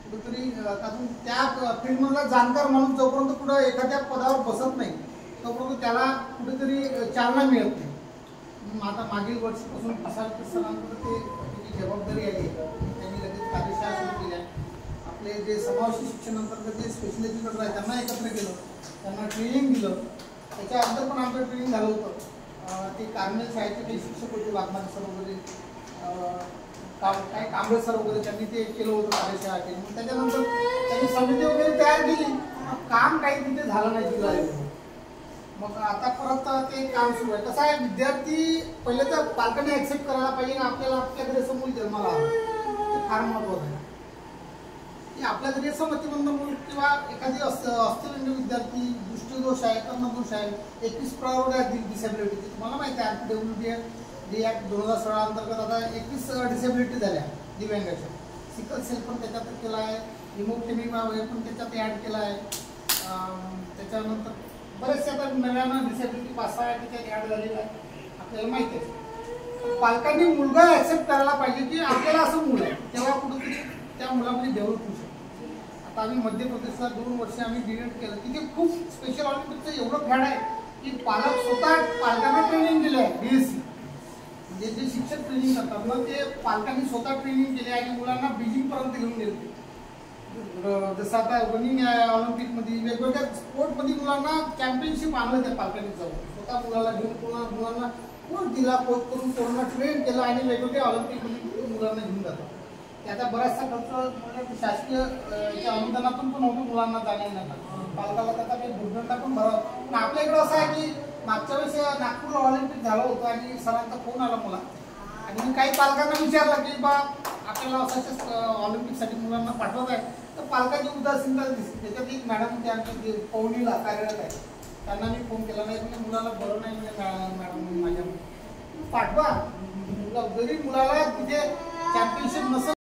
कुठेतरी अजून त्या फील्डमधला जाणकार माणूस जोपर्यंत पुढे एखाद्या पदावर बसत नाही तोपर्यंत त्याला कुठेतरी चालना मिळत नाही. आता मागील वर्षीपासून सरांकडे त्याची जबाबदारी आली, त्यांनी लगेच कार्यशाळा सुरू केल्या. आपले जे समावेशी शिक्षण अंतर्गत जे स्पेशल एज्युकेटर आहेत त्यांना एकत्र केलं, त्यांना ट्रेनिंग दिलं. त्याच्या अगोदर पण आमचं ट्रेनिंग झालं होतं. ते कार्मेल शाळेचे काही शिक्षक होते, वाघमारे सर वगैरे, काय कांबळे सर वगैरे, त्यांनी ते केलं होतं, कार्यशाळा केली. मग त्याच्यानंतर त्यांनी समिती वगैरे तयार केली, काम काही तिथे झालं नाही जिल्हा. मग आता परत ते काम सुरू आहे. कसं आहे, विद्यार्थी पहिले तर पालकांनी ऍक्सेप्ट करायला पाहिजे ना आपल्याला आपल्या घरी समोर जन्माला आला, ते फार महत्वाचं आहे की आपल्या घरी समतीमंद मूल किंवा एखादी अस्थिलिंग विद्यार्थी, दृष्टीदोष आहे, कर्णदोष आहे, 21 प्रारूढ आहे डिसेबिलिटी. तुम्हाला माहिती आहे RPWD ऍक्ट 2016 अंतर्गत आता 21 डिसेबिलिटी झाल्या दिव्यांगाच्या. सिकल सेल पण त्याच्यात केला आहे, हिमोफिलिया पण त्याच्यात ऍड केला आहे. त्याच्यानंतर बरेचसे आता नव्यानं डिसेबिलिटी 5-6 त्याच्यात ऍड झालेला आहे, आपल्याला माहिती आहे. पालकांनी मुलगा ऍक्सेप्ट करायला पाहिजे की आपल्याला असं मुलं आहे, तेव्हा कुठेतरी त्या मुलामध्ये डेव्हलप होऊ शकतो. आता आम्ही मध्य प्रदेशला 2 वर्ष आम्ही डिलेट केलं, तिथे खूप स्पेशल ऑलिम्पिकचं एवढं फॅड आहे की पालक स्वतः पालकांना ट्रेनिंग दिलं आहे. BSc म्हणजे जे शिक्षक ट्रेनिंग करतात ना, ते पालकांनी स्वतः ट्रेनिंग केले आणि मुलांना बीजिंगपर्यंत घेऊन गेले. जसं आता रनिंग ऑलिम्पिकमध्ये वेगवेगळ्या स्पोर्टमध्ये मुलांना चॅम्पियनशिप आणलं त्या पालकांनी जाऊन, स्वतः मुलाला घेऊन मुलांना कोर्स दिला, कोर्स करून कोरोना ट्रेन केलं आणि वेगवेगळ्या ऑलिम्पिकमध्ये मुलांना घेऊन जातात. त्याचा बराचसा खर्च शासकीय अनुदानातून पण होतो, मुलांना जाण्यासाठी पालकाला त्याचा काही दुर्दंडा पण भरावा. पण आपल्या इकडं असं आहे की मागच्या वेळेस नागपूरला ऑलिम्पिक झालं होतं आणि सरांचा फोन आला मला आणि मी काही पालकांना विचारलं की बा आपल्याला असंच ऑलिम्पिकसाठी मुलांना पाठवत आहे, तर पालकांची उदासीनता दिसते. त्याच्यात एक मॅडम ते आमच्या पवनीला कार्यरत आहे, त्यांना मी फोन केला नाही म्हणजे मुलाला बरं नाही म्हणजे मॅडम माझ्या पाठवा. जरी मुलाला तिथे चॅम्पियनशिप नसेल